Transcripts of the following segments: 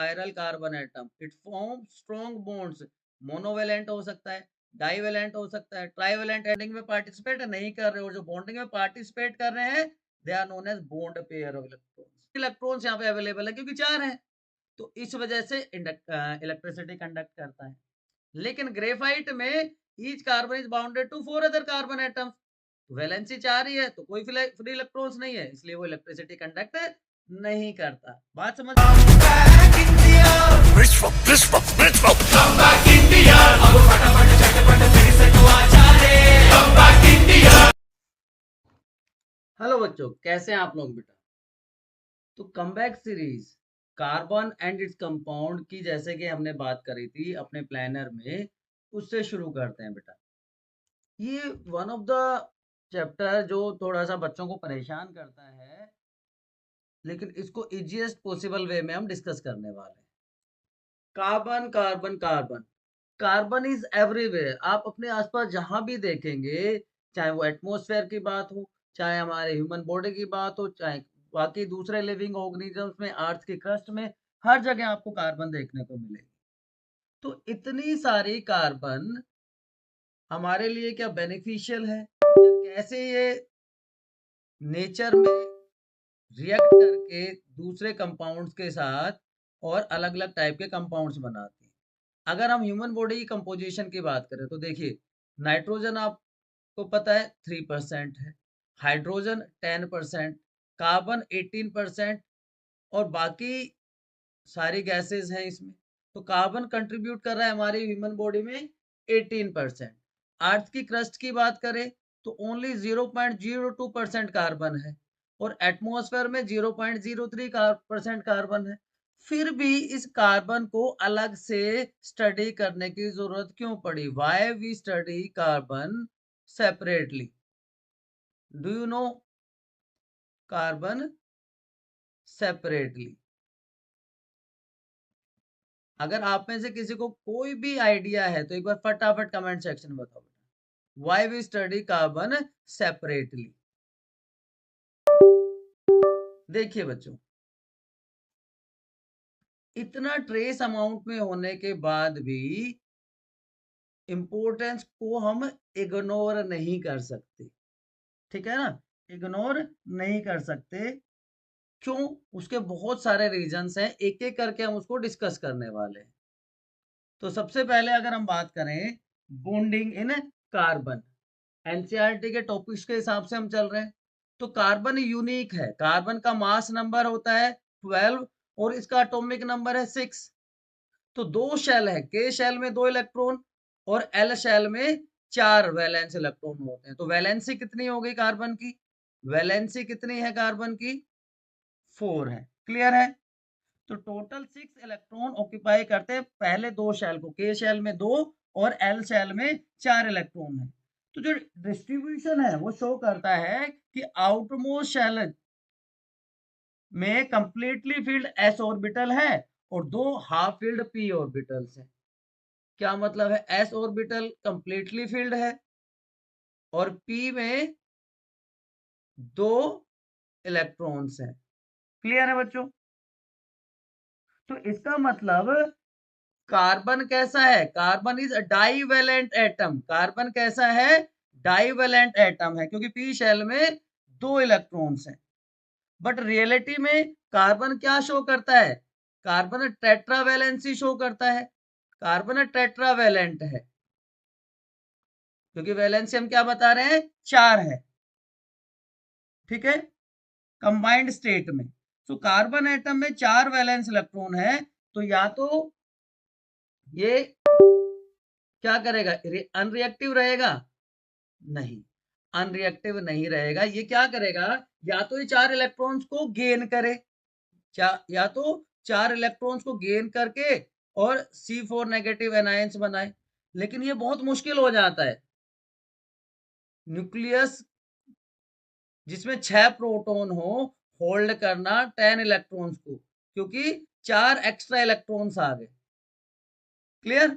Viral carbon atom, it form strong bonds, monovalent हो सकता है, डाइवेलेंट हो सकता है, ट्राइवेलेंट। बॉन्डिंग में पार्टिसिपेट नहीं कर रहे, और जो बॉन्डिंग में पार्टिसिपेट कर रहे हैं they are known as bond pair of electrons. Electrons यहाँ पे अवेलेबल है क्योंकि 4 हैं, तो इस वजह से इलेक्ट्रिसिटी कंडक्ट करता है। लेकिन ग्रेफाइट में each carbon is bounded to 4 other carbon atoms, valency 4 ही है, तो कोई फ्री इलेक्ट्रॉन्स नहीं है, इसलिए वो इलेक्ट्रिसिटी कंडक्ट नहीं करता। बात समझ? हेलो बच्चों, कैसे हैं आप लोग बेटा? तो comeback series carbon and its compound की जैसे कि हमने बात करी थी अपने प्लानर में, उससे शुरू करते हैं बेटा। ये वन ऑफ द चैप्टर जो थोड़ा सा बच्चों को परेशान करता है, लेकिन इसको इजीएस्ट पॉसिबल वे में हम डिस्कस करने वाले हैं। Carbon carbon carbon, carbon is everywhere. आप अपने आसपास जहां भी देखेंगे, चाहे वो एटमॉस्फेयर की बात हो, चाहे हमारे ह्यूमन बॉडी की बात हो, चाहे बाकी दूसरे लिविंग ऑर्गेनिजम्स में, अर्थ की क्रस्ट में, हर जगह आपको कार्बन देखने को मिलेगी। तो इतनी सारी कार्बन हमारे लिए क्या बेनिफिशियल है, या कैसे ये नेचर में रिएक्ट करके दूसरे कंपाउंड्स के साथ और अलग अलग टाइप के कंपाउंड्स बनाती हैं। अगर हम ह्यूमन बॉडी की कंपोजिशन की बात करें तो देखिए, नाइट्रोजन आपको पता है 3% है, हाइड्रोजन 10%, कार्बन 18%, और बाकी सारी गैसेस हैं इसमें। तो कार्बन कंट्रीब्यूट कर रहा है हमारी ह्यूमन बॉडी में 18%। अर्थ की क्रस्ट की बात करें तो ओनली 0.02% कार्बन है, और एटमॉस्फेयर में 0.03% कार्बन है। फिर भी इस कार्बन को अलग से स्टडी करने की जरूरत क्यों पड़ी? Why we study carbon separately? Do you know carbon separately? अगर आप में से किसी को कोई भी आइडिया है तो एक बार फटाफट कमेंट सेक्शन में बताओ। Why we study carbon separately? देखिए बच्चों, इतना ट्रेस अमाउंट में होने के बाद भी इंपॉर्टेंस को हम इग्नोर नहीं कर सकते, ठीक है ना? इग्नोर नहीं कर सकते। क्यों? उसके बहुत सारे रीजंस हैं, एक एक करके हम उसको डिस्कस करने वाले हैं। तो सबसे पहले अगर हम बात करें बॉन्डिंग इन कार्बन, एनसीईआरटी के टॉपिक्स के हिसाब से हम चल रहे हैं, तो कार्बन यूनिक है। कार्बन का मास नंबर होता है 12 और इसका एटॉमिक नंबर है 6। तो दो शेल है, के शेल में 2 इलेक्ट्रॉन और एल शेल में 4 वैलेंस इलेक्ट्रॉन होते हैं। तो वैलेंसी कितनी हो गई कार्बन की? वैलेंसी कितनी है कार्बन की? 4 है। क्लियर है? तो टोटल 6 इलेक्ट्रॉन ऑक्यूपाई करते हैं पहले दो शेल को, के शेल में 2 और एल शेल में 4 इलेक्ट्रॉन है। तो जो डिस्ट्रीब्यूशन है वो शो करता है कि आउटमोस्ट शेल में कंप्लीटली फील्ड एस ऑर्बिटल है और 2 हाफ फील्ड पी ऑर्बिटल्स है। क्या मतलब है? एस ऑर्बिटल कंप्लीटली फील्ड है और पी में 2 इलेक्ट्रॉन्स हैं। क्लियर है बच्चों? तो इसका मतलब कार्बन कैसा है? Carbon is divalent atom. Carbon कैसा है? डाईवेलेंट एटम है, क्योंकि पी शेल में 2 इलेक्ट्रॉन्स हैं। बट रियलिटी में कार्बन क्या शो करता है? कार्बन टेट्रावेलेंसी शो करता है। कार्बन टेट्रावेलेंट है क्योंकि वैलेंसी हम क्या बता रहे हैं? 4 है, ठीक है, कंबाइंड स्टेट में। तो कार्बन एटम में 4 वैलेंस इलेक्ट्रॉन है, तो या तो ये क्या करेगा? अनरिएक्टिव रहेगा? नहीं, अनरिएक्टिव नहीं रहेगा। ये क्या करेगा? या तो ये 4 इलेक्ट्रॉन्स को गेन करे, या तो 4 इलेक्ट्रॉन्स को गेन करके और C4 नेगेटिव एनायंस बनाए। लेकिन ये बहुत मुश्किल हो जाता है। न्यूक्लियस जिसमें 6 प्रोटॉन हो, होल्ड करना 10 इलेक्ट्रॉन्स को, क्योंकि 4 एक्स्ट्रा इलेक्ट्रॉन्स आ गए। क्लियर?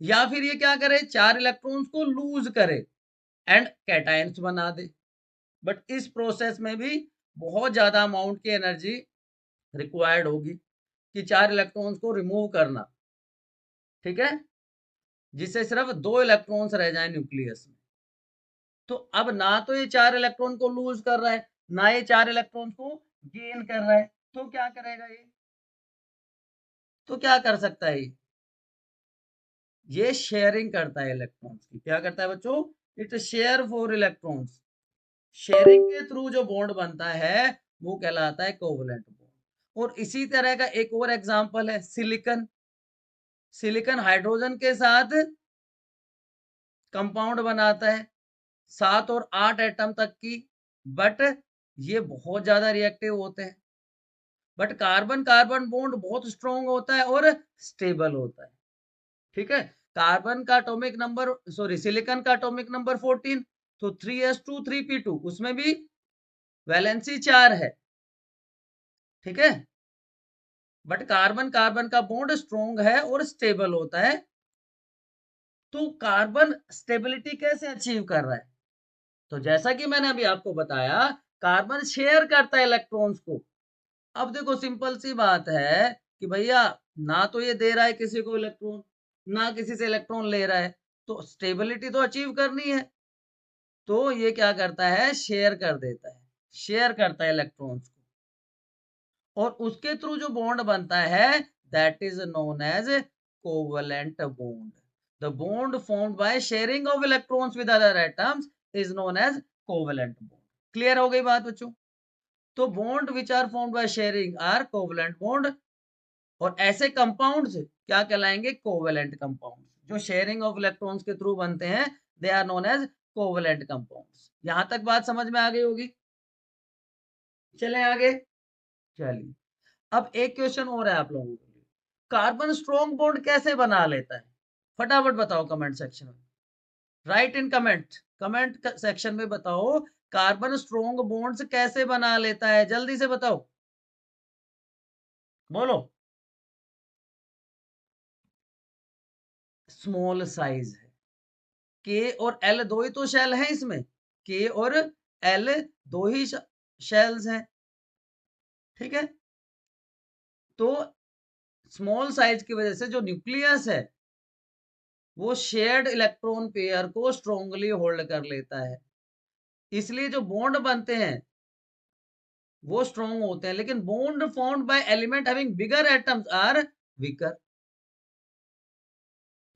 या फिर ये क्या करे? 4 इलेक्ट्रॉन्स को लूज करे एंड कैटायंस बना दे। बट इस प्रोसेस में भी बहुत ज्यादा अमाउंट की एनर्जी रिक्वायर्ड होगी। कि 4 इलेक्ट्रॉन्स को रिमूव करना, ठीक है, जिससे सिर्फ 2 इलेक्ट्रॉन्स रह जाए न्यूक्लियस में। तो अब ना तो ये 4 इलेक्ट्रॉन को लूज कर रहा है, ना ये 4 इलेक्ट्रॉन को गेन कर रहा है, तो क्या करेगा ये? तो क्या कर सकता है ये शेयरिंग करता है इलेक्ट्रॉन्स की। क्या करता है बच्चों? It share for electrons. Sharing के थ्रू जो बॉन्ड बनता है वो कहलाता है कोवलेंट बॉन्ड। और इसी तरह का एक और एग्जांपल है सिलिकॉन। सिलिकॉन हाइड्रोजन के साथ कंपाउंड बनाता है 7 और 8 एटम तक की, बट ये बहुत ज्यादा रिएक्टिव होते हैं। बट कार्बन कार्बन बॉन्ड बहुत स्ट्रॉन्ग होता है और स्टेबल होता है, ठीक है। कार्बन का एटॉमिक नंबर, सॉरी सिलिकॉन का एटॉमिक नंबर 14, तो 3s2 3p2, उसमें भी वैलेंसी 4 है, ठीक है। बट कार्बन कार्बन का बॉन्ड स्ट्रॉन्ग है और स्टेबल होता है। तो कार्बन स्टेबिलिटी कैसे अचीव कर रहा है? तो जैसा कि मैंने अभी आपको बताया, कार्बन शेयर करता है इलेक्ट्रॉन्स को। अब देखो सिंपल सी बात है कि भैया ना तो ये दे रहा है किसी को इलेक्ट्रॉन, ना किसी से इलेक्ट्रॉन ले रहा है, तो स्टेबिलिटी तो अचीव करनी है। तो ये क्या करता है? शेयर कर देता है, शेयर करता है इलेक्ट्रॉन्स को, और उसके थ्रू जो बॉन्ड बनता है that is known as covalent bond. The bond formed by sharing of electrons with other atoms is known as covalent bond. Clear हो गई बात बच्चों? तो bond which are formed by sharing are covalent bond, और ऐसे compounds क्या कहलाएंगे? Covalent compounds. जो शेयरिंग ऑफ इलेक्ट्रॉन्स के थ्रू बनते हैं they are known as covalent compounds. यहां तक बात समझ में आ गई होगी। चलें आगे। चलिए, अब एक क्वेश्चन और है आप लोगों के लिए। कार्बन स्ट्रॉन्ग बॉन्ड कैसे बना लेता है? फटाफट बताओ कमेंट सेक्शन में। Right in comment, comment section में बताओ कार्बन स्ट्रॉन्ग बॉन्ड्स कैसे बना लेता है, जल्दी से बताओ, बोलो। स्मॉल साइज है, के और एल दो ही तो शेल है इसमें, के और एल दो ही शेल्स हैं, ठीक है। तो स्मॉल साइज की वजह से जो न्यूक्लियस है वो शेयर्ड इलेक्ट्रॉन पेयर को स्ट्रांगली होल्ड कर लेता है, इसलिए जो बॉन्ड बनते हैं वो स्ट्रॉन्ग होते हैं। लेकिन bond formed by element having bigger atoms are weaker,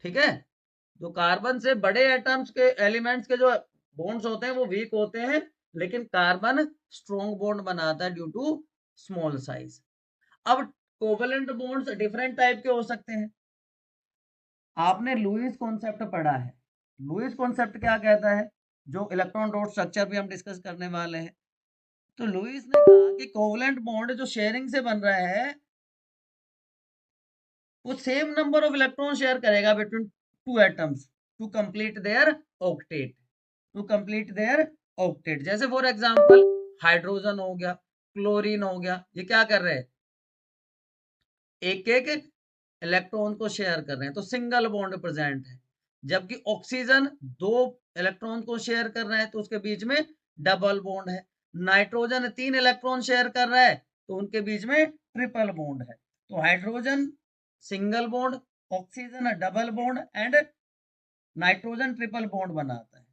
ठीक है। जो कार्बन से बड़े एटम्स के एलिमेंट्स के जो बॉन्ड्स होते हैं वो वीक होते हैं, लेकिन कार्बन स्ट्रॉन्ग बॉन्ड बनाता है ड्यू टू स्मॉल साइज। अब कोवेलेंट बॉन्ड्स डिफरेंट टाइप के हो सकते हैं। आपने लुईस कॉन्सेप्ट पढ़ा है। लुईस कॉन्सेप्ट क्या कहता है? जो इलेक्ट्रॉन डॉट स्ट्रक्चर भी हम डिस्कस करने वाले हैं। तो लुईस ने कहा कि कोवेलेंट बॉन्ड जो शेयरिंग से बन रहा है वो same number of electron share करेगा between two atoms to complete their octet, to complete their octet. जैसे फॉर एग्जांपल हाइड्रोजन हो गया, क्लोरीन हो गया, ये क्या कर रहे हैं? एक एक इलेक्ट्रॉन को शेयर कर रहे हैं, तो सिंगल बॉन्ड प्रेजेंट है। जबकि ऑक्सीजन दो इलेक्ट्रॉन को शेयर कर रहा है तो उसके बीच में डबल बॉन्ड है। नाइट्रोजन 3 इलेक्ट्रॉन शेयर कर रहा है तो उनके बीच में ट्रिपल बॉन्ड है। तो hydrogen single bond, oxygen double bond and nitrogen triple bond बनाता है।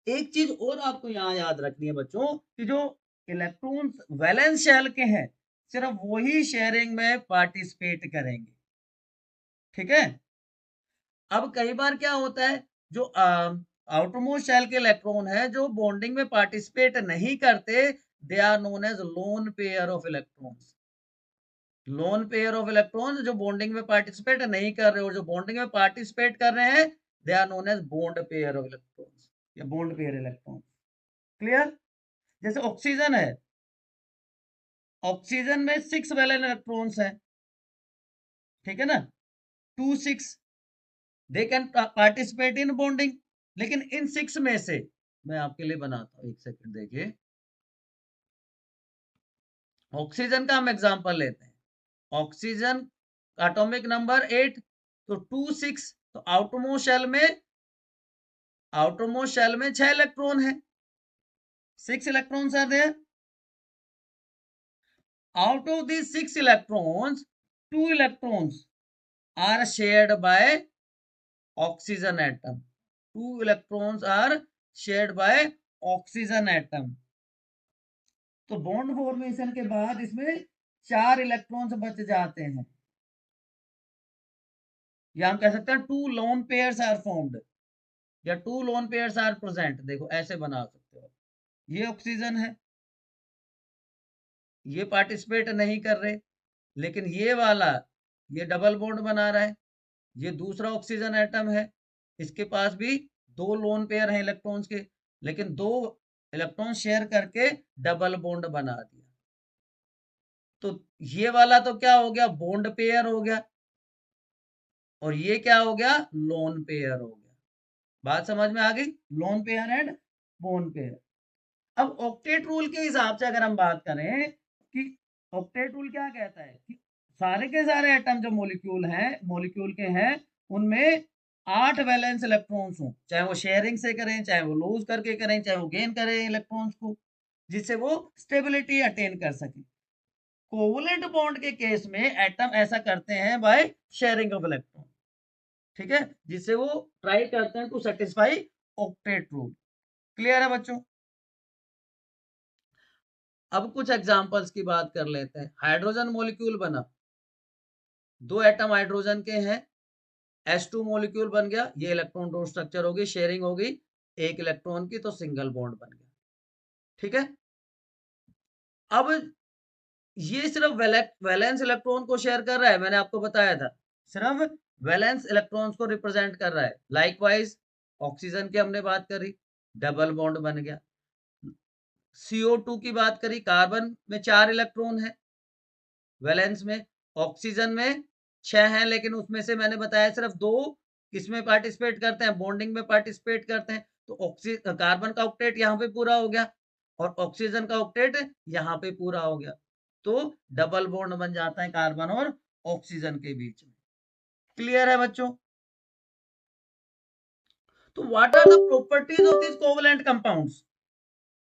एक चीज और आपको यहाँ याद रखनी है बच्चों कि जो इलेक्ट्रॉन्स वैलेंस शेल के हैं सिर्फ वही शेयरिंग में पार्टिसिपेट करेंगे, ठीक है। अब कई बार क्या होता है, जो आउटरमोस्ट शेल के इलेक्ट्रॉन है जो बॉन्डिंग में पार्टिसिपेट नहीं करते, they are known as lone pair of electrons. Lone pair of electrons जो बॉन्डिंग में पार्टिसिपेट नहीं कर रहे और जो बॉन्डिंग में पार्टिसिपेट कर रहे हैं they are known as bond pair of electrons या बॉन्ड पेयर इलेक्ट्रॉन्स। क्लियर? जैसे ऑक्सीजन है, ऑक्सीजन में 6 वैलेंट इलेक्ट्रॉन्स हैं, ठीक है ना, 2 6, they can participate in bonding. लेकिन इन 6 में से मैं आपके लिए बनाता हूं, एक सेकंड देखिए। ऑक्सीजन का हम एग्जांपल लेते हैं। ऑक्सीजन एटॉमिक नंबर 8, तो 2 6, तो आउटरमोस्ट शेल में 6 इलेक्ट्रॉन है, 6 electrons are there. Out of these 6 electrons 2 electrons are shared by oxygen atom. 2 electrons are shared by oxygen atom. तो बॉन्ड फॉर्मेशन के बाद इसमें 4 इलेक्ट्रॉन्स बच जाते हैं, या हम कह सकते हैं 2 लोन पेयर्स आर फॉर्म्ड, या 2 लोन पेयर्स आर प्रेजेंट। देखो ऐसे बना सकते हो, ये ऑक्सीजन है, ये पार्टिसिपेट नहीं कर रहे, लेकिन ये वाला ये डबल बॉन्ड बना रहा है, ये दूसरा ऑक्सीजन एटम है, इसके पास भी 2 लोन पेयर हैं इलेक्ट्रॉन्स के, लेकिन 2 इलेक्ट्रॉन शेयर करके डबल बॉन्ड बना दिया। तो ये वाला तो क्या हो गया, बॉन्ड पेयर हो गया, और ये क्या हो गया, लोन पेयर हो गया। बात समझ में आ गई, lone pair and bone pair. अब ऑक्टेट रूल के हिसाब से अगर हम बात करें कि ऑक्टेट रूल क्या कहता है कि सारे के सारे एटम जो मॉलिक्यूल के हैं उनमें 8 वैलेंस इलेक्ट्रॉन्स हों, चाहे वो शेयरिंग से करें, चाहे वो लूज करके करें, चाहे वो गेन करें इलेक्ट्रॉन्स को, जिससे वो स्टेबिलिटी अटेन कर सके। कोवलेंट बॉन्ड के केस में एटम ऐसा करते हैं बाय शेयरिंग ऑफ इलेक्ट्रॉन, ठीक है, जिससे वो ट्राई करते हैं to satisfy octet rule. Clear है बच्चों? अब कुछ एग्जांपल्स की बात कर लेते हैं। हाइड्रोजन मॉलिक्यूल बना, 2 एटम हाइड्रोजन के हैं, H2 मॉलिक्यूल बन गया, ये इलेक्ट्रॉन डोट स्ट्रक्चर होगी, शेयरिंग होगी 1 इलेक्ट्रॉन की, तो सिंगल बॉन्ड बन गया, ठीक है। अब ये सिर्फ वैलेंस इलेक्ट्रॉन को शेयर कर रहा है, मैंने आपको बताया था, सिर्फ वैलेंस इलेक्ट्रॉन्स को रिप्रेजेंट कर रहा है। लाइकवाइज ऑक्सीजन की हमने बात करी, डबल बॉन्ड बन गया। CO2 की बात करी, कार्बन में 4 इलेक्ट्रॉन है वैलेंस में, ऑक्सीजन में 6 हैं, लेकिन उसमें से मैंने बताया सिर्फ 2 किसमें पार्टिसिपेट करते हैं, बॉन्डिंग में पार्टिसिपेट करते हैं। तो कार्बन का ऑक्टेट यहाँ पे पूरा हो गया, और ऑक्सीजन का ऑक्टेट यहाँ पे पूरा हो गया, तो डबल बॉन्ड बन जाता है कार्बन और ऑक्सीजन के बीच में। क्लियर है बच्चों? तो what are the properties of this covalent compounds?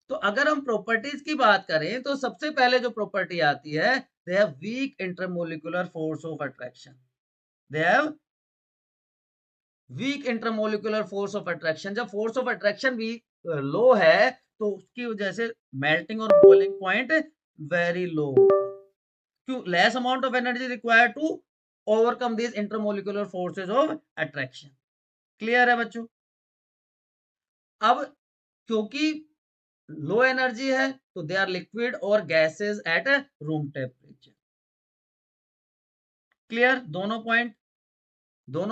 तो अगर हम प्रॉपर्टीज की बात करें तो सबसे पहले जो प्रॉपर्टी आती है, they have week intermolecular force of attraction. They have week intermolecular force of attraction. जब फोर्स ऑफ अट्रैक्शन भी लो है तो उसकी वजह से मेल्टिंग और बॉइलिंग पॉइंट वेरी लो, क्यों, less amount of energy required to overcome this intermolecular forces of attraction. Clear है बच्चों? अब क्योंकि लो एनर्जी है तो दे आर लिक्विड और gases at room temperature. Clear? दोनों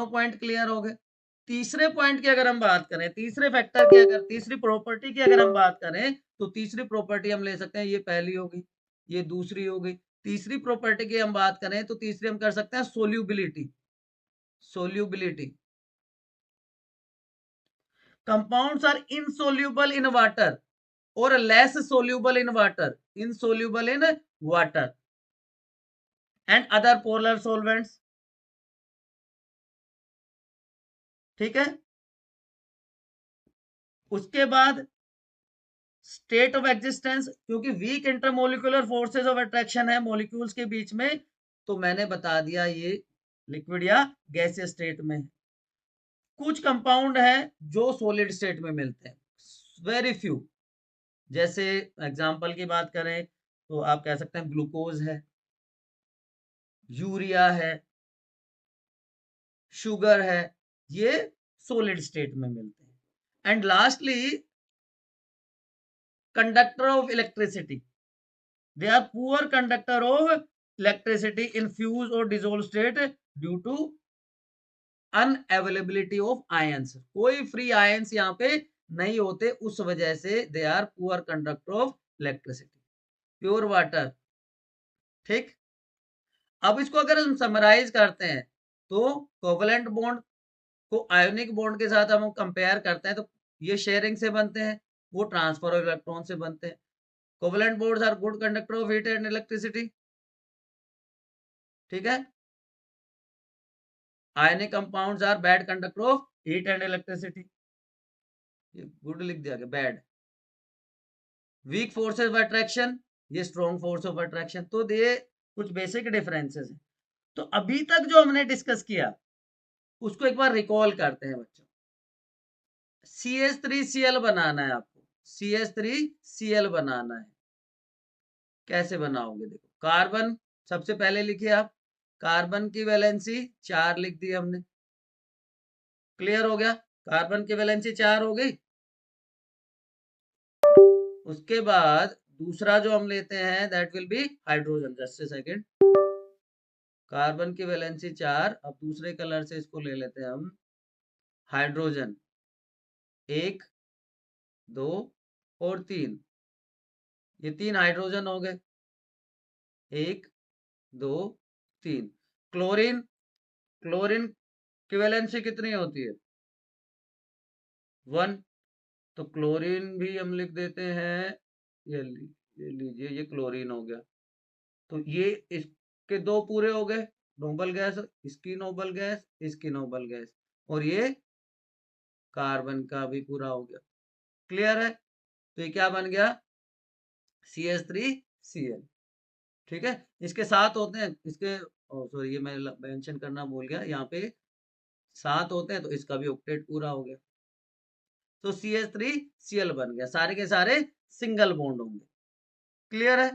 पॉइंट क्लियर हो गए। तीसरे पॉइंट की अगर हम बात करें, तीसरे फैक्टर की, अगर तीसरी प्रॉपर्टी की अगर हम बात करें, तो तीसरी प्रॉपर्टी हम ले सकते हैं, ये पहली होगी, ये दूसरी होगी। तीसरी प्रॉपर्टी की हम बात करें तो तीसरी हम कर सकते हैं solubility. Solubility, compounds are insoluble in water और less soluble in water, insoluble in water and other polar solvents, ठीक है। उसके बाद स्टेट ऑफ एग्जिस्टेंस, क्योंकि weak intermolecular forces of attraction है मॉलिक्यूल्स के बीच में, तो मैंने बता दिया ये लिक्विड या गैसीय स्टेट में। कुछ कंपाउंड है जो सॉलिड स्टेट में मिलते हैं, वेरी फ्यू। जैसे एग्जांपल की बात करें तो आप कह सकते हैं ग्लूकोज है, यूरिया है, शुगर है, ये सॉलिड स्टेट में मिलते हैं। And lastly conductor of electricity, they are poor conductor of electricity in fused or dissolved state due to unavailability of ions। कोई फ्री आयंस यहाँ पे नहीं होते, उस वजह से they are poor conductor of electricity। Pure water, ठीक। अब इसको अगर हम समराइज करते हैं तो कोवलेंट बॉन्ड को आयोनिक बॉन्ड के साथ हम कंपेयर करते हैं, तो ये शेयरिंग से बनते हैं, वो ट्रांसफर ऑफ इलेक्ट्रॉन से बनते हैं। Covalent bonds are good conductor of heat and electricity, ठीक है। Ionic compounds are bad conductor of heat and electricity, ये गुड लिख दिया गया, bad. Weak forces of attraction, ये स्ट्रॉन्ग फोर्स ऑफ अट्रैक्शन। तो ये कुछ बेसिक डिफरेंसेस हैं। तो अभी तक जो हमने डिस्कस किया उसको एक बार रिकॉल करते हैं बच्चों। CH3Cl बनाना है आपको, CH3Cl बनाना है। कैसे बनाओगे? देखो, कार्बन सबसे पहले लिखिए आप, कार्बन की वैलेंसी 4 लिख दी हमने। क्लियर हो गया? कार्बन की वैलेंसी 4 हो गई। उसके बाद दूसरा जो हम लेते हैं that will be hydrogen. Just a second, carbon की वैलेंसी 4, अब दूसरे कलर से इसको ले लेते हैं हम, हाइड्रोजन 1 2 और 3। ये 3 हाइड्रोजन हो गए, 1 2 3। क्लोरीन, क्लोरीन की वैलेंसी कितनी होती है? 1। तो क्लोरीन भी हम लिख देते हैं, ये लीजिए, ये क्लोरीन हो गया। तो ये इसके 2 पूरे हो गए, नोबल गैस, इसकी नोबल गैस, इसकी नोबल गैस, और ये कार्बन का भी पूरा हो गया। क्लियर है? तो ये क्या बन गया? CH3Cl। ठीक है, इसके साथ होते हैं इसके, सॉरी ये मैं मेंशन करना भूल गया, यहाँ पे 7 होते हैं, तो इसका भी ऑक्टेट पूरा हो गया। तो CH3Cl बन गया, सारे के सारे सिंगल बॉन्ड होंगे। क्लियर है?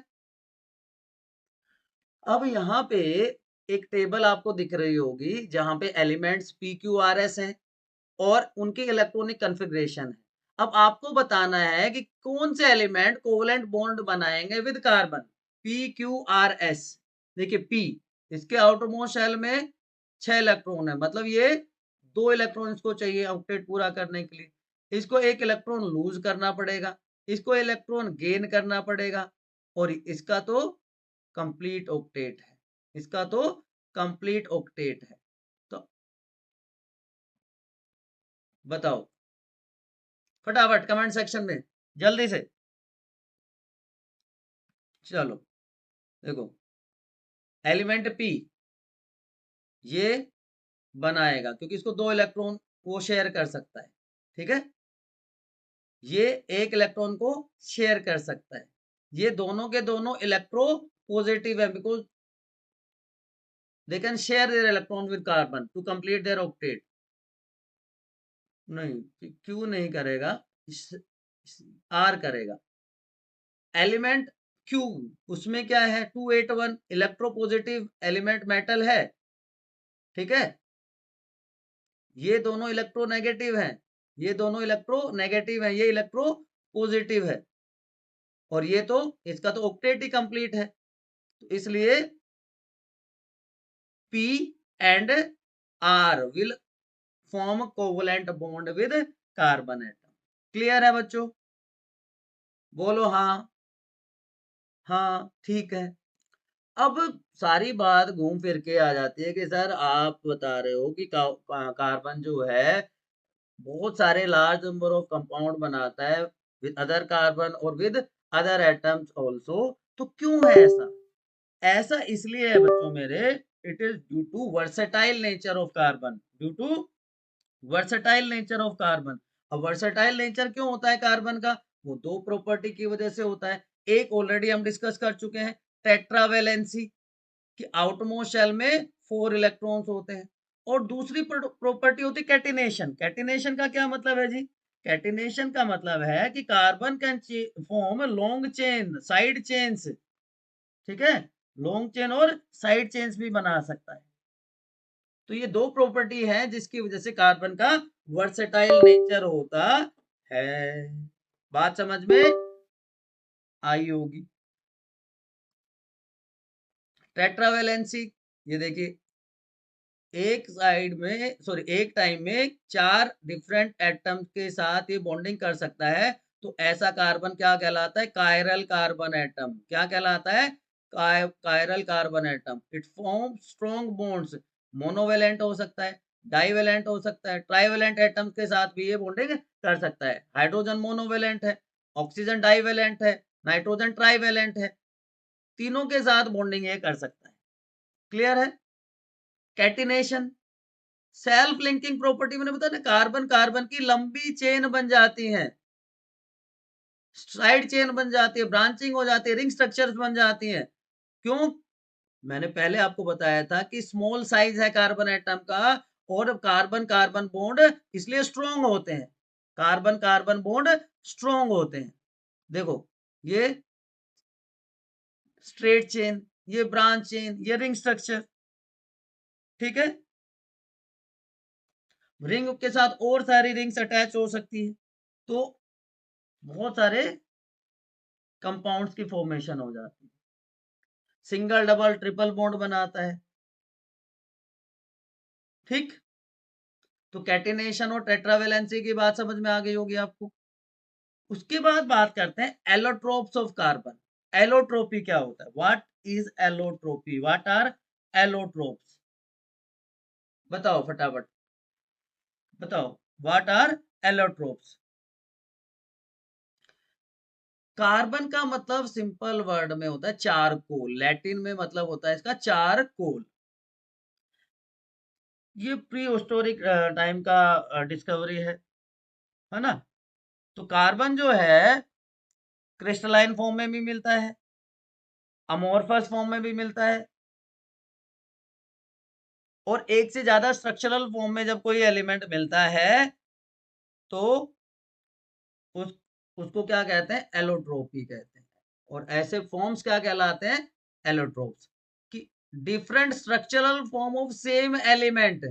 अब यहाँ पे एक टेबल आपको दिख रही होगी जहां पे एलिमेंट्स PQRS हैं और उनके इलेक्ट्रॉनिक कन्फिग्रेशन है। अब आपको बताना है कि कौन से एलिमेंट कोवलेंट बॉन्ड बनाएंगे विद कार्बन, PQRS। देखिए P, इसके आउटरमोस्ट शेल में 6 इलेक्ट्रॉन है, मतलब ये 2 इलेक्ट्रॉन इसको चाहिए ऑक्टेट पूरा करने के लिए। इसको 1 इलेक्ट्रॉन लूज करना पड़ेगा, इसको इलेक्ट्रॉन गेन करना पड़ेगा, और इसका तो कंप्लीट ऑक्टेट है, इसका तो कंप्लीट ऑक्टेट है। तो बताओ फटाफट कमेंट सेक्शन में जल्दी से। चलो देखो, एलिमेंट P ये बनाएगा क्योंकि इसको 2 इलेक्ट्रॉन वो शेयर कर सकता है। ठीक है, ये 1 इलेक्ट्रॉन को शेयर कर सकता है। ये दोनों के दोनों इलेक्ट्रो पॉजिटिव है, because they can share their electron with carbon to complete their octet. नहीं, क्यों नहीं करेगा? आर करेगा। एलिमेंट Q, उसमें क्या है? 281 इलेक्ट्रोपॉजिटिव एलिमेंट मेटल है। ठीक है, ये दोनों इलेक्ट्रोनेगेटिव हैं, ये दोनों इलेक्ट्रोनेगेटिव हैं, ये इलेक्ट्रो पॉजिटिव है, और ये तो इसका तो ऑक्टेट ही कंप्लीट है। तो इसलिए P and R will form covalent bond with carbon atom. Clear है बच्चों? बोलो हाँ। हाँ ठीक है। अब सारी बात घूम फिर के आ जाती है कि सर आप बता रहे हो कि कार्बन जो है बहुत सारे लार्ज नंबर ऑफ कंपाउंड बनाता है विद अदर कार्बन और विद अदर एटम्स आल्सो, तो क्यों है ऐसा? ऐसा इसलिए है बच्चों मेरे, it is due to versatile nature of carbon, due to versatile nature of carbon. अब वर्सेटाइल नेचर क्यों होता है कार्बन का? वो 2 प्रॉपर्टी की वजह से होता है। एक ऑलरेडी हम डिस्कस कर चुके हैं, टेट्रावेलेंसी, कि आउटरमोस्ट शेल में 4 इलेक्ट्रॉन्स होते हैं, और दूसरी प्रॉपर्टी होती है कैटिनेशन। कैटिनेशन का क्या मतलब है जी? कैटिनेशन का मतलब है कि carbon can form long chain, side chains. ठीक है, लॉन्ग चेन और साइड चेन्स भी बना सकता है। तो ये 2 प्रॉपर्टी है जिसकी वजह से कार्बन का वर्सेटाइल नेचर होता है। बात समझ में आई होगी। टेट्रावेलेंसी, ये देखिए, एक साइड में, सॉरी एक टाइम में 4 डिफरेंट एटम के साथ ये बॉन्डिंग कर सकता है, तो ऐसा कार्बन क्या कहलाता है? Chiral carbon atom. क्या कहलाता है? Chiral carbon atom. It form strong bonds, monovalent हो सकता है, डाइवेलेंट हो सकता है, ट्राइवेलेंट एटम के साथ भी ये बॉन्डिंग कर सकता है। हाइड्रोजन मोनोवेलेंट है, ऑक्सीजन डाइवेलेंट है, नाइट्रोजन ट्राइवेलेंट है, तीनों के साथ बॉन्डिंग ये कर सकता है। क्लियर है? कैटिनेशन, सेल्फ लिंकिंग प्रॉपर्टी मैंने बताया ना, कार्बन कार्बन की लंबी चेन बन जाती है, साइड चेन बन जाती है, ब्रांचिंग हो जाती है, रिंग स्ट्रक्चर्स बन जाती हैं। क्यों? मैंने पहले आपको बताया था कि स्मॉल साइज है कार्बन एटम का, और कार्बन कार्बन बॉन्ड इसलिए स्ट्रॉन्ग होते हैं, कार्बन कार्बन बॉन्ड स्ट्रॉन्ग होते हैं। देखो, ये स्ट्रेट चेन, ये ब्रांच चेन, ये रिंग स्ट्रक्चर, ठीक है। रिंग के साथ और सारी रिंग्स अटैच हो सकती है, तो बहुत सारे कंपाउंड्स की फॉर्मेशन हो जाती है, सिंगल डबल ट्रिपल बॉन्ड बनाता है, ठीक। तो कैटिनेशन और टेट्रावेलेंसी की बात समझ में आ गई होगी आपको। उसके बाद बात करते हैं एलोट्रोप्स ऑफ कार्बन। एलोट्रोपी क्या होता है? What is allotropy? What are allotropes? बताओ फटाफट, बताओ, व्हाट आर एलोट्रोप्स? कार्बन का मतलब सिंपल वर्ड में होता है चारकोल, लैटिन में मतलब होता है इसका चारकोल। ये प्री हिस्टोरिक टाइम का डिस्कवरी है ना। तो कार्बन जो है क्रिस्टलाइन फॉर्म में भी मिलता है, अमोर्फस फॉर्म में भी मिलता है, और एक से ज्यादा स्ट्रक्चरल फॉर्म में जब कोई एलिमेंट मिलता है तो उस उसको क्या कहते हैं? एलोट्रोपी कहते हैं। और ऐसे फॉर्म्स क्या कहलाते हैं? एलोट्रोप्स। कि different structural form of same element,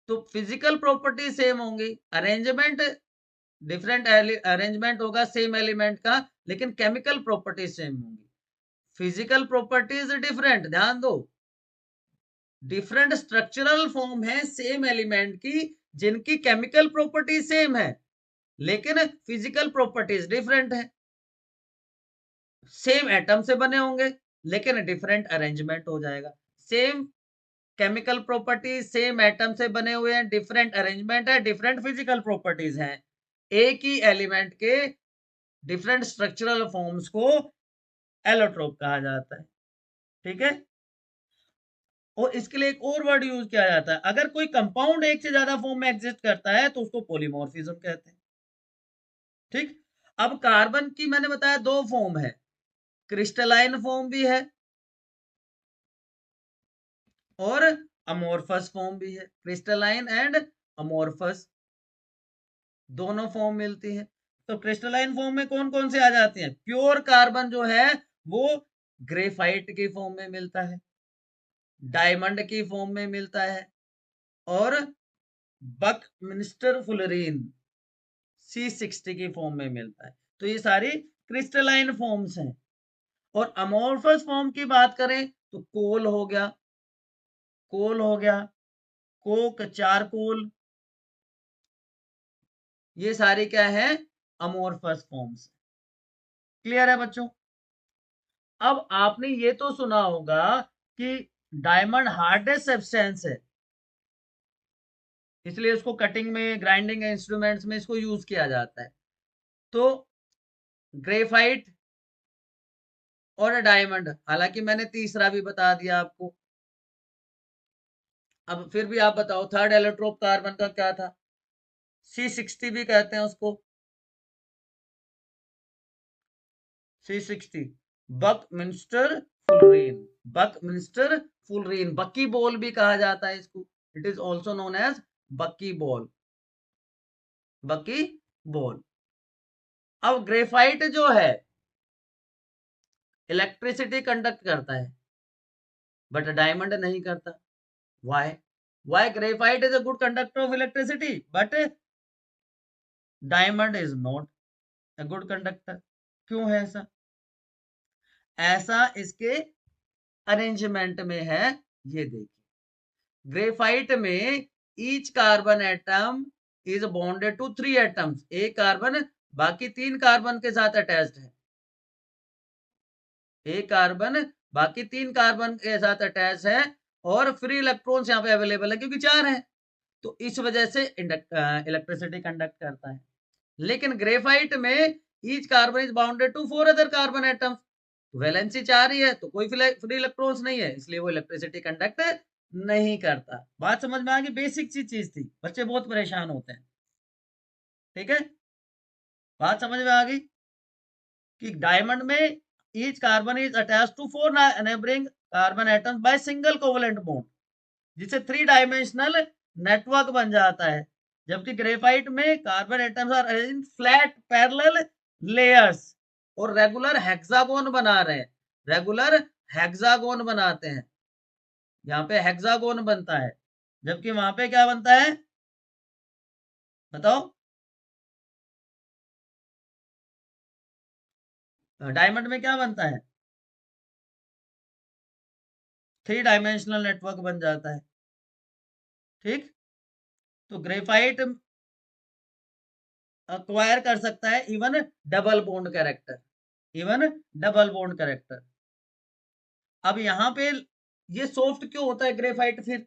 तो फिजिकल प्रॉपर्टी सेम होंगी, अरेंजमेंट डिफरेंट अरेंजमेंट होगा सेम एलिमेंट का, लेकिन केमिकल प्रॉपर्टी सेम होंगी। फिजिकल प्रॉपर्टीज डिफरेंट, ध्यान दो, डिफरेंट स्ट्रक्चरल फॉर्म है सेम एलिमेंट की, जिनकी केमिकल प्रॉपर्टी सेम है, लेकिन फिजिकल प्रॉपर्टीज डिफरेंट है। सेम एटम से बने होंगे, लेकिन डिफरेंट अरेंजमेंट हो जाएगा। Same chemical properties, same atom से बने हुए हैं, डिफरेंट अरेंजमेंट है, डिफरेंट फिजिकल प्रॉपर्टीज हैं। एक ही एलिमेंट के डिफरेंट स्ट्रक्चरल फॉर्म्स को एलोट्रोप कहा जाता है, ठीक है। और इसके लिए एक और वर्ड यूज किया जाता है, अगर कोई कंपाउंड एक से ज्यादा फॉर्म में एग्जिस्ट करता है तो उसको पॉलीमॉर्फिज्म कहते हैं, ठीक। अब कार्बन की मैंने बताया दो फॉर्म है, क्रिस्टलाइन फॉर्म भी है और अमोर्फस फॉर्म भी है। क्रिस्टलाइन एंड अमोर्फस दोनों फॉर्म मिलती है। तो क्रिस्टलाइन फॉर्म में कौन कौन से आ जाती हैं? प्योर कार्बन जो है वो ग्रेफाइट की फॉर्म में मिलता है, डायमंड की फॉर्म में मिलता है, और बकमिंस्टर फुलरीन C60 की फॉर्म में मिलता है। तो ये सारी क्रिस्टलाइन फॉर्म्स हैं। और अमोर्फस फॉर्म की बात करें तो कोल हो गया, कोल हो गया, कोक, चारकोल, ये सारी क्या है? Amorphous forms. क्लियर है बच्चों? अब आपने ये तो सुना होगा कि डायमंड हार्डेस्ट सब्सटेंस है, इसलिए इसको कटिंग में, ग्राइंडिंग इंस्ट्रूमेंट्स में इसको यूज किया जाता है। तो ग्रेफाइट और डायमंड, हालांकि मैंने तीसरा भी बता दिया आपको। अब फिर भी आप बताओ, थर्ड एलोट्रोप कार्बन का क्या था? C60 भी कहते हैं उसको, C60, Buckminster fullerene, Buckminster fullerene, buckyball भी कहा जाता है इसको, it is also known as buckyball, buckyball. अब ग्रेफाइट जो है इलेक्ट्रिसिटी कंडक्ट करता है, बट डायमंड नहीं करता। Why? Why graphite is a good conductor of electricity but diamond is not a good conductor? क्यों है ऐसा? ऐसा इसके अरेंजमेंट में है, ये देखिए। ग्रेफाइट में each carbon atom is bonded to 3 atoms, एक कार्बन बाकी 3 कार्बन के साथ अटैच्ड है, एक कार्बन बाकी 3 कार्बन के साथ अटैच है, और फ्री इलेक्ट्रॉन्स यहाँ पे अवेलेबल है क्योंकि 4 है, तो इस वजह से इलेक्ट्रिसिटी कंडक्ट करता है। लेकिन ग्रेफाइट में each carbon is bounded to 4 other carbon atoms, valency 4 ही है, तो कोई फ्री इलेक्ट्रॉन्स नहीं है, इसलिए वो इलेक्ट्रिसिटी कंडक्ट नहीं करता। बात समझ में आ गई? बेसिक सी चीज थी, बच्चे बहुत परेशान होते हैं, ठीक है। बात समझ में आ गई कि डायमंड में each carbon is attach to 4 neighbouring carbon atoms by single covalent bond, जिससे 3 डायमेंशनल नेटवर्क बन जाता है। जबकि ग्रेफाइट में carbon atoms are in flat parallel layers और रेगुलर हेक्सागोन बना रहे हैं, रेगुलर हेक्सागोन बनाते हैं। यहाँ पे हेक्सागोन बनता है, जबकि वहां पे क्या बनता है बताओ? डायमंड में क्या बनता है? 3 डायमेंशनल नेटवर्क बन जाता है। ठीक, तो ग्रेफाइट अक्वायर कर सकता है even double bond character, even double bond character. अब यहाँ पे ये सॉफ्ट क्यों होता है ग्रेफाइट फिर?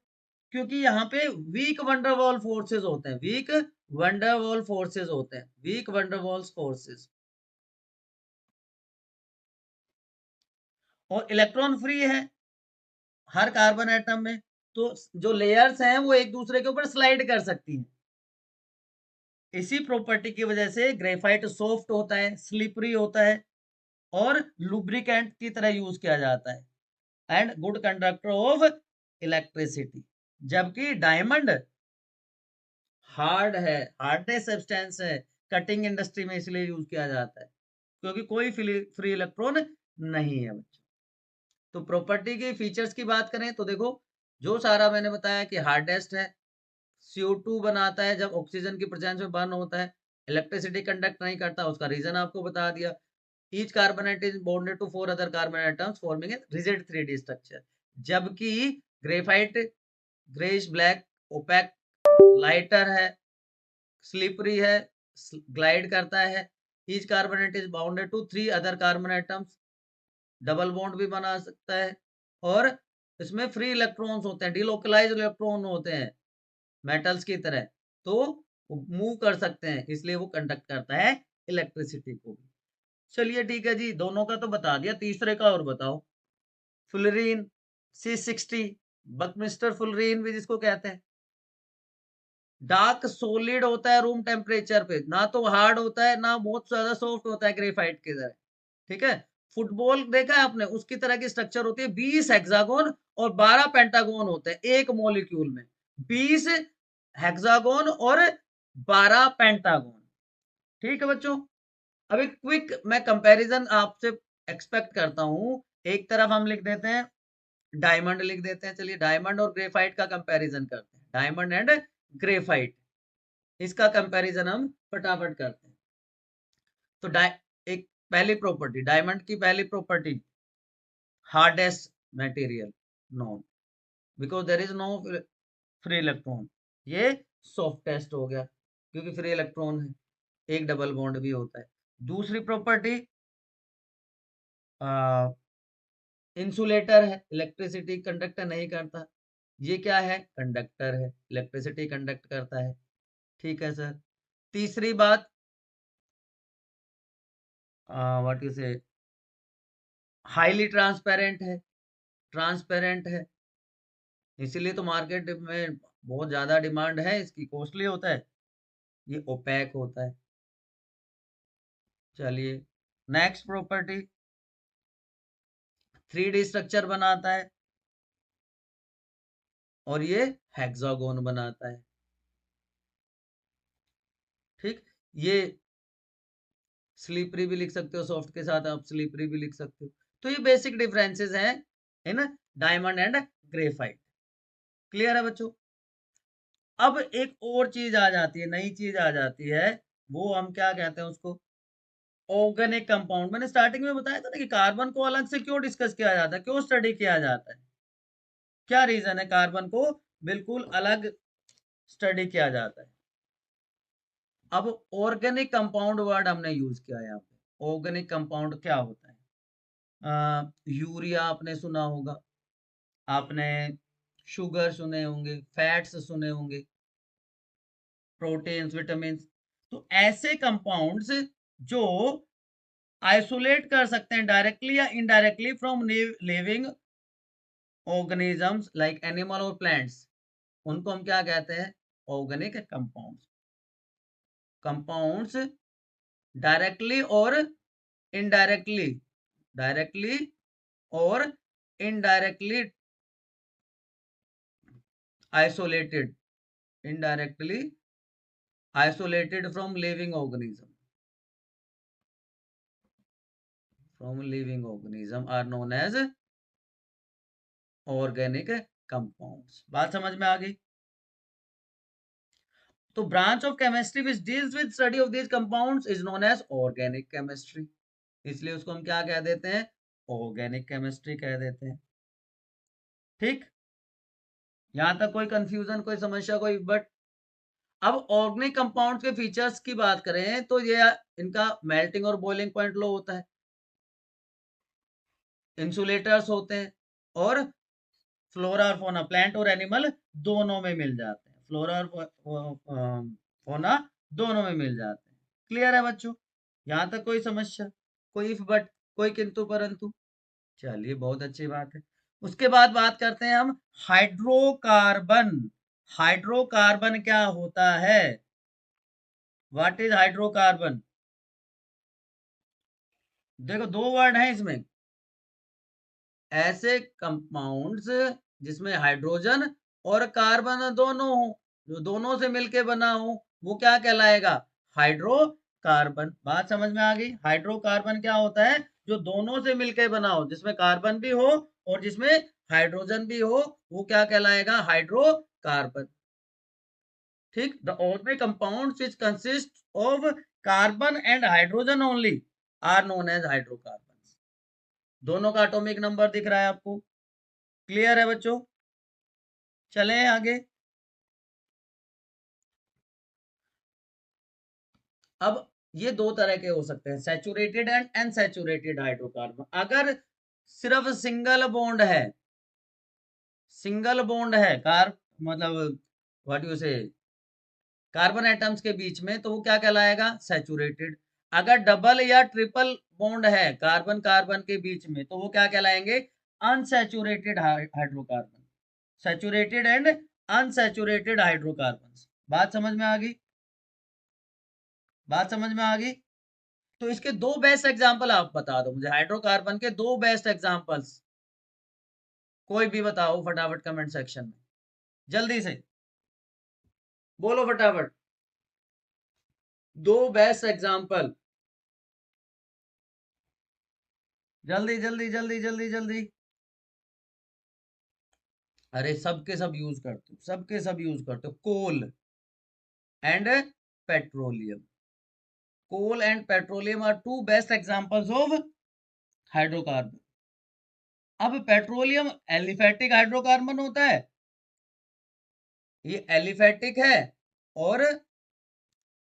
क्योंकि यहाँ पे वीक वंडरवॉल फोर्सेस होते हैं, वीक वंडरवॉल फोर्सेस होते हैं, वीक वंडरवॉल फोर्सेस। और इलेक्ट्रॉन फ्री है हर कार्बन एटम में, तो जो लेयर्स हैं वो एक दूसरे के ऊपर स्लाइड कर सकती हैं। इसी प्रॉपर्टी की वजह से ग्रेफाइट सॉफ्ट होता है, स्लिपरी होता है और लुब्रिकेंट की तरह यूज किया जाता है and good conductor of electricity. जबकि डायमंड हार्ड है, हार्डनेस सब्सटेंस है, कटिंग इंडस्ट्री में इसलिए यूज किया जाता है क्योंकि कोई फ्री इलेक्ट्रॉन नहीं है बच्चों। तो प्रॉपर्टी के फीचर्स की बात करें तो देखो, जो सारा मैंने बताया कि हार्डेस्ट है, CO2 बनाता है जब ऑक्सीजन की प्रेजेंस में बर्न होता है, इलेक्ट्रिसिटी कंडक्ट नहीं करता, उसका रीजन आपको बता दिया। Each carbon atom is bonded to 4 other carbon atoms forming a rigid 3D structure. जबकि graphite greyish black opaque lighter है, स्लिपरी है, ग्लाइड करता है। Each carbon atom is bounded to 3 other carbon atoms, double bond भी बना सकता है। और इसमें फ्री इलेक्ट्रॉन्स होते हैं, डिलोकलाइज इलेक्ट्रॉन होते हैं मेटल्स की तरह, तो मूव कर सकते हैं, इसलिए वो कंडक्ट करता है इलेक्ट्रिसिटी को भी। चलिए ठीक है जी, दोनों का तो बता दिया, तीसरे का और बताओ। फुलरीन C60, बकमिस्टर फुलरीन भी जिसको कहते हैं। डार्क सॉलिड होता है रूम टेम्परेचर पे, ना तो हार्ड होता है ना बहुत ज्यादा सॉफ्ट होता है ग्रेफाइट की तरह। ठीक है, फुटबॉल देखा है आपने, उसकी तरह की स्ट्रक्चर होती है, 20 हेक्सागोन और 12 पेंटागोन होते हैं एक मॉलिक्यूल में, 20 हेक्सागोन और 12 पेंटागोन। ठीक है बच्चों, अभी क्विक मैं कंपैरिजन आपसे एक्सपेक्ट करता हूं। एक तरफ हम लिख देते हैं डायमंड, लिख देते हैं, चलिए डायमंड और ग्रेफाइट का कंपैरिजन करते हैं, डायमंड एंड ग्रेफाइट, इसका कंपैरिजन हम फटाफट करते हैं। तो एक पहली प्रॉपर्टी, डायमंड की पहली property, hardest material known, because there is no free electron. ये सॉफ्टेस्ट हो गया क्योंकि फ्री इलेक्ट्रॉन है, एक डबल बॉन्ड भी होता है। दूसरी प्रॉपर्टी इंसुलेटर है, इलेक्ट्रिसिटी कंडक्टर नहीं करता। ये क्या है? कंडक्टर है, इलेक्ट्रिसिटी कंडक्ट करता है। ठीक है सर। तीसरी बात, व्हाट यू से, हाईली ट्रांसपेरेंट है, ट्रांसपेरेंट है, इसीलिए तो मार्केट में बहुत ज्यादा डिमांड है इसकी, कॉस्टली होता है। ये ओपैक होता है। चलिए नेक्स्ट प्रॉपर्टी, 3D स्ट्रक्चर बनाता है और ये हेक्सागोन बनाता है। ठीक, ये स्लीपरी भी लिख सकते हो, सॉफ्ट के साथ आप स्लीपरी भी लिख सकते हो। तो ये बेसिक डिफरेंसेस हैं in diamond and graphite. Clear है बच्चों? अब एक और चीज आ जाती है, नई चीज आ जाती है, वो हम क्या कहते हैं उसको? Organic compound. मैंने स्टार्टिंग में बताया था ना कि कार्बन को अलग से क्यों डिस्कस किया जाता है, क्यों स्टडी किया जाता है, क्या रीजन है कार्बन को बिल्कुल अलग स्टडी किया जाता है। अब ऑर्गेनिक कंपाउंड वर्ड हमने यूज किया है यहाँ पे। ऑर्गेनिक कंपाउंड क्या होता है? यूरिया आपने सुना होगा, आपने शुगर सुने होंगे, फैट्स सुने होंगे, प्रोटीन्स, विटामिन। तो ऐसे कंपाउंड्स जो आइसोलेट कर सकते हैं डायरेक्टली या indirectly from living organisms like animal और प्लांट्स, उनको हम क्या कहते हैं? Organic compounds. कंपाउंड्स डायरेक्टली और इनडायरेक्टली, डायरेक्टली और indirectly isolated, indirectly isolated from living organism, are known as organic compounds. बात समझ में आ गई? तो branch of chemistry which deals with study of these compounds is known as organic chemistry, इसलिए उसको हम क्या कह देते हैं? ऑर्गेनिक केमिस्ट्री कह देते हैं। ठीक, यहां तक कोई कंफ्यूजन, कोई समस्या, कोई बट? अब ऑर्गेनिक कंपाउंड्स के फीचर्स की बात करें तो ये इनका मेल्टिंग और बॉइलिंग पॉइंट लो होता है, इंसुलेटर्स होते हैं, और फ्लोरा और फोना, प्लांट और एनिमल दोनों में मिल जाते हैं, फ्लोरा और फोना दोनों में मिल जाते हैं। क्लियर है बच्चों? यहां तक कोई समस्या, कोई इफ बट, कोई किंतु परंतु? चलिए, बहुत अच्छी बात है। उसके बाद बात करते हैं हम हाइड्रोकार्बन। हाइड्रोकार्बन क्या होता है? What is hydrocarbon? देखो, दो वर्ड हैं इसमें, ऐसे कंपाउंड्स जिसमें हाइड्रोजन और कार्बन दोनों हो, जो दोनों से मिलके बना हो, वो क्या कहलाएगा? हाइड्रोकार्बन। बात समझ में आ गई? हाइड्रोकार्बन क्या होता है? जो दोनों से मिलके बना हो, जिसमें कार्बन भी हो और जिसमें हाइड्रोजन भी हो, वो क्या कहलाएगा? हाइड्रोकार्बन। ठीक, the organic compounds which consist of carbon and hydrogen only are known as hydrocarbons। दोनों का एटॉमिक नंबर दिख रहा है आपको? क्लियर है बच्चों? चलें आगे। अब ये दो तरह के हो सकते हैं, सैचुरेटेड एंड अनसैचुरेटेड हाइड्रोकार्बन। अगर सिर्फ सिंगल बॉन्ड है, सिंगल बॉन्ड है मतलब व्हाट यू से, कार्बन एटम्स के बीच में, तो वो क्या कहलाएगा? सैचुरेटेड। अगर डबल या ट्रिपल बॉन्ड है कार्बन कार्बन के बीच में, तो वो क्या कहलाएंगे? Unsaturated hydrocarbon. Saturated and unsaturated hydrocarbon. बात समझ में आ गई? बात समझ में आ गई? तो इसके दो बेस्ट एग्जांपल आप बता दो मुझे, हाइड्रोकार्बन के दो बेस्ट एग्जांपल्स, कोई भी बताओ फटाफट कमेंट सेक्शन में, जल्दी से बोलो फटाफट, दो बेस्ट एग्जांपल, जल्दी जल्दी जल्दी जल्दी जल्दी। अरे सबके सब यूज करते हो, सबके सब यूज करते हो। Coal and petroleum, coal and petroleum are two best examples of hydrocarbon. अब पेट्रोलियम एलिफेटिक हाइड्रोकार्बन होता है, ये एलिफेटिक है, और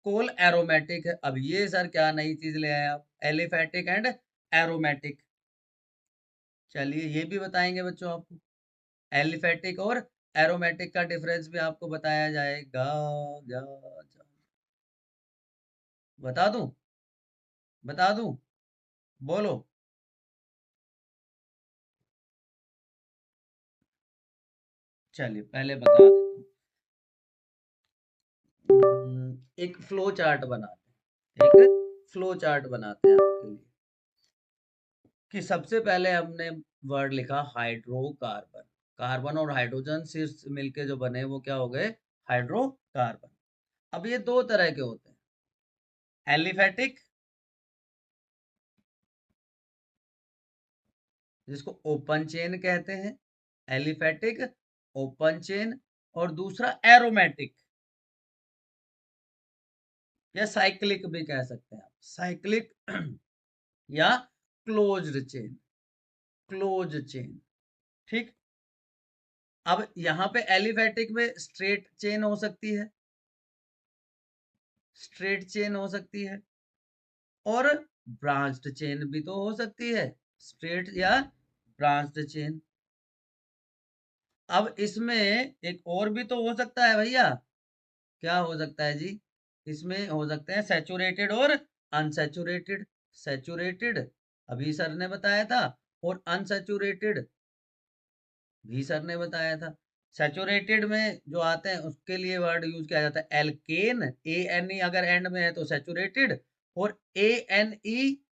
कोल एरोमेटिक है। अब ये सर क्या नई चीज ले आए आप, एलिफेटिक एंड एरोमेटिक। चलिए, ये भी बताएंगे बच्चों आपको, एलिफेटिक और एरोमेटिक का डिफरेंस भी आपको बताया जाएगा। बता दूं? बता दूं? बोलो। चलिए, पहले बता देता हूँ। एक फ्लो चार्ट बनाते हैं, एक फ्लो चार्ट बनाते हैं आपके लिए, कि सबसे पहले हमने वर्ड लिखा हाइड्रोकार्बन, कार्बन और हाइड्रोजन सिर्फ मिलके जो बने वो क्या हो गए? हाइड्रोकार्बन। अब ये दो तरह के होते हैं, एलिफेटिक, जिसको ओपन चेन कहते हैं, एलिफेटिक ओपन चेन, और दूसरा एरोमेटिक, या साइक्लिक भी कह सकते हैं आप, साइक्लिक या क्लोज्ड चेन, क्लोज चेन। ठीक, अब यहां पे एलिफेटिक में स्ट्रेट चेन हो सकती है, स्ट्रेट चेन हो सकती है, और ब्रांच्ड चेन भी तो हो सकती है, स्ट्रेट या ब्रांच्ड चेन। अब इसमें एक और भी तो हो सकता है भैया, क्या हो सकता है जी? इसमें हो सकते हैं सैचुरेटेड और अनसैचुरेटेड। सैचुरेटेड अभी सर ने बताया था, और अनसैचुरेटेड भी सर ने बताया था। सैचुरेटेड में जो आते हैं उसके लिए वर्ड यूज किया जाता है एल्केन, ए एन ई अगर एंड में है तो सैचुरेटेड, और A N E,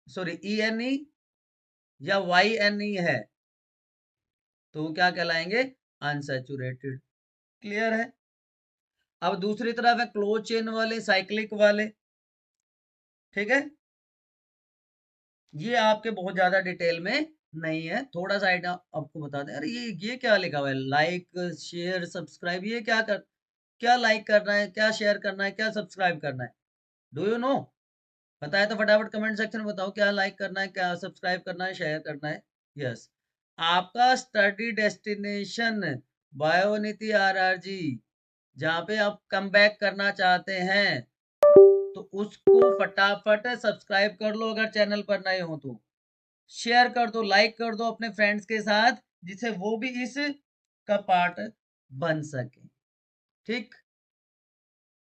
sorry E N E या वाई एन ई है तो वो क्या कहलाएंगे? अनसैचुरेटेड। क्लियर है? अब दूसरी तरफ है क्लोज चेन वाले, साइक्लिक वाले। ठीक है, ये आपके बहुत ज्यादा डिटेल में नहीं है, थोड़ा सा आइडिया आपको बता दें। अरे ये क्या लिखा हुआ है? लाइक, शेयर, सब्सक्राइब, ये क्या लाइक करना है, क्या शेयर करना है, क्या सब्सक्राइब करना है? Do you no? पता है तो फटाफट कमेंट सेक्शन में बताओ, क्या लाइक करना है, क्या सब्सक्राइब करना है, शेयर करना है। यस। आपका स्टडी डेस्टिनेशन बायोनिति RRG, जहाँ पे आप कम बैक करना चाहते हैं, तो उसको फटाफट सब्सक्राइब कर लो अगर चैनल पर नए हो तो। शेयर कर दो, लाइक कर दो अपने फ्रेंड्स के साथ, जिससे वो भी इस का पार्ट बन सके। ठीक।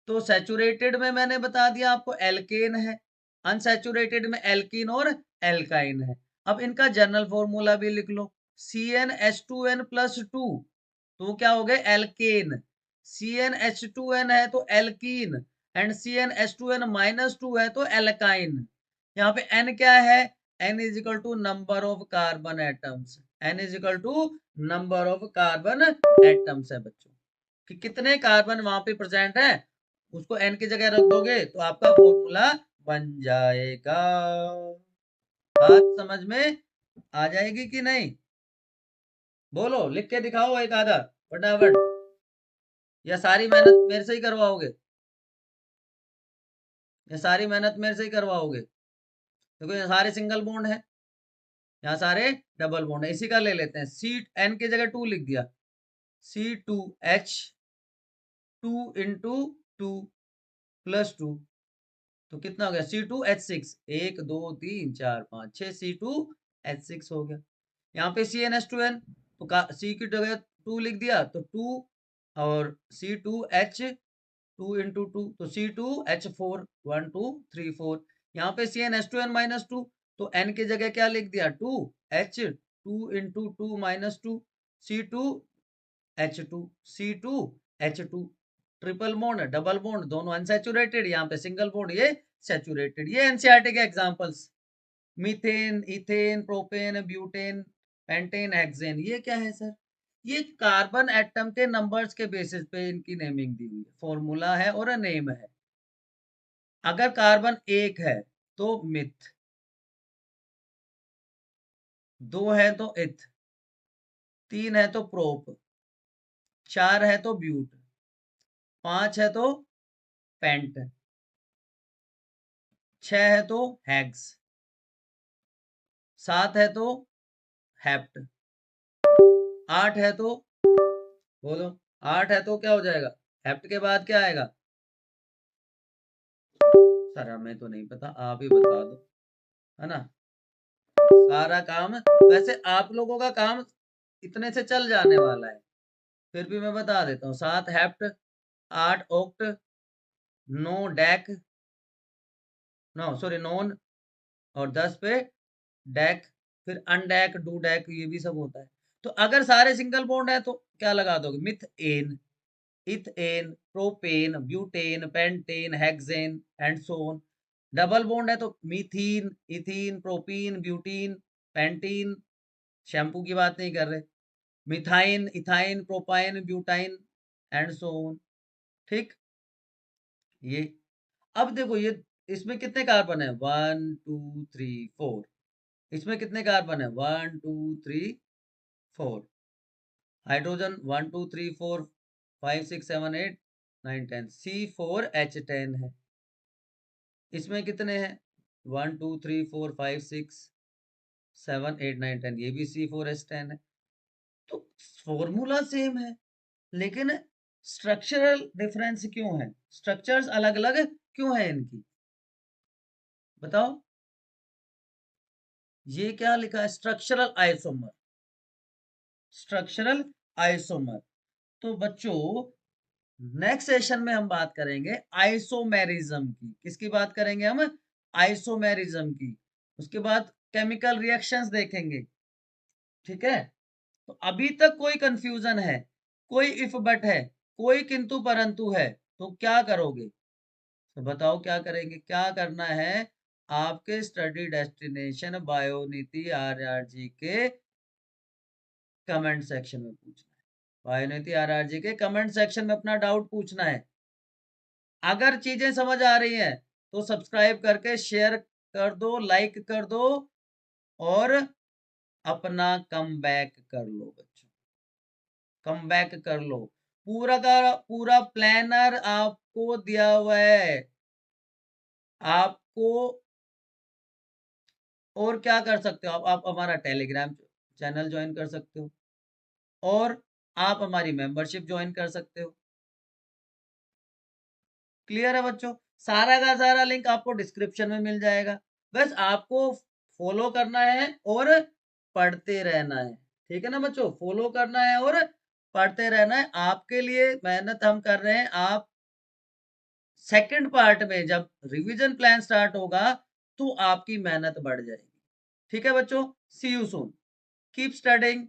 तो सैचुरेटेड में मैंने बता दिया आपको एल्केन है, अनसैचुरेटेड में एल्कीन और एल्काइन है। अब इनका जनरल फॉर्मूला भी लिख लो, CnH2n+2, तो क्या हो गए? एल्केन। CnH2n है तो एल्कीन, एंड CnH2n-2 है तो एल्काइन। यहाँ पे n क्या है? n is equal to number of carbon atoms. n is equal to number of carbon atoms है बच्चों, कि कितने कार्बन वहां पे प्रेजेंट है, उसको n की जगह रख दोगे तो आपका फॉर्मूला बन जाएगा। बात समझ में आ जाएगी कि नहीं? बोलो, लिख के दिखाओ एक आधा फटाफट, या सारी मेहनत मेरे से ही करवाओगे? या सारी मेहनत मेरे से ही करवाओगे? देखो ये सारे सिंगल बॉन्ड है, यहाँ सारे डबल बॉन्ड है। इसी का ले लेते हैं, सी n की जगह 2 लिख दिया, C2H2 × 2 तो कितना हो गया? C2H6, 1 2 3 4 5 6, C2H6 हो गया। यहाँ पे CnH2n, तो C की जगह 2 लिख दिया तो 2, और C2H2 × 2 तो C2H4, 1 2 3 4। यहाँ पे CnH2n-2, तो n की जगह क्या लिख दिया? 2, H2 × 2 C2H2, C2H2, triple bond, double bond, दोनों अनसैचुरेटेड, यहाँ पे सिंगल बॉन्ड, ये सैचुरेटेड। ये एनसीईआरटी के examples, methane, ethane, propane, butane, pentane, hexane, ये क्या है सर? ये कार्बन एटम के नंबर्स के बेसिस पे इनकी नेमिंग दी हुई है, फॉर्मूला है और नेम है। अगर कार्बन 1 है तो मिथ, 2 है तो इथ, 3 है तो प्रोप, 4 है तो ब्यूट, 5 है तो पेंट, 6 है तो हैग्स, 7 है तो हेप्ट, 8 है तो, बोलो, 8 है तो क्या हो जाएगा? हेप्ट के बाद क्या आएगा? सर हमें तो नहीं पता, आप ही बता दो, है ना? सारा काम, वैसे आप लोगों का काम इतने से चल जाने वाला है, फिर भी मैं बता देता हूँ। 7 hept, 8 oct, 9 dec, no sorry non, और 10 पे डैक, फिर अनडैक, डू डैक, ये भी सब होता है। तो अगर सारे सिंगल बॉन्ड है तो क्या लगा दोगे? Methane, ethane, propane, butane, pentane, hexane and so on. Double bond है तो methene, ethene, propene, butene, pentene, shampoo की बात नहीं कर रहे, methyne, ethyne, propyne, butyne and so on. ठीक। ये अब देखो, ये इसमें कितने कार्बन है? 1 2 3 4। इसमें कितने कार्बन है? 1 2 3 4। हाइड्रोजन 1 2 3 4 5 6 7 8 9 10, C4H10 है। इसमें कितने हैं? 1 2 3 4 5 6 7 8 9 10, ये भी C4H10 है। तो फॉर्मूला सेम है, लेकिन स्ट्रक्चरल डिफरेंस क्यों है? स्ट्रक्चर्स अलग अलग क्यों है इनकी? बताओ। ये क्या लिखा है? Structural isomer, structural isomer. तो बच्चों, नेक्स्ट सेशन में हम बात करेंगे आइसोमेरिज्म की। किसकी बात करेंगे हम? आइसोमेरिज्म की। उसके बाद केमिकल रिएक्शंस देखेंगे। ठीक है? तो अभी तक कोई कंफ्यूजन है, कोई इफ बट है, कोई किंतु परंतु है, तो क्या करोगे? तो बताओ क्या करेंगे? क्या करना है? आपके स्टडी डेस्टिनेशन बायोनिति RRG के कमेंट सेक्शन में पूछना है। वायुनीति आरआरजी के कमेंट सेक्शन में अपना डाउट पूछना है। अगर चीजें समझ आ रही हैं तो सब्सक्राइब करके शेयर कर दो, लाइक कर दो और अपना कम बैक कर लो बच्चों, कम बैक कर लो। पूरा का पूरा प्लानर आपको दिया हुआ है। आपको और क्या कर सकते हो आप हमारा टेलीग्राम चैनल ज्वाइन कर सकते हो और आप हमारी मेंबरशिप ज्वाइन कर सकते हो। क्लियर है बच्चों? सारा का सारा लिंक आपको डिस्क्रिप्शन में मिल जाएगा। बस आपको फॉलो करना है और पढ़ते रहना है। ठीक है ना बच्चों? फॉलो करना है और पढ़ते रहना है। आपके लिए मेहनत हम कर रहे हैं। आप सेकंड पार्ट में जब रिवीजन प्लान स्टार्ट होगा तो आपकी मेहनत बढ़ जाएगी। ठीक है बच्चों? सी यू सून। Keep studying.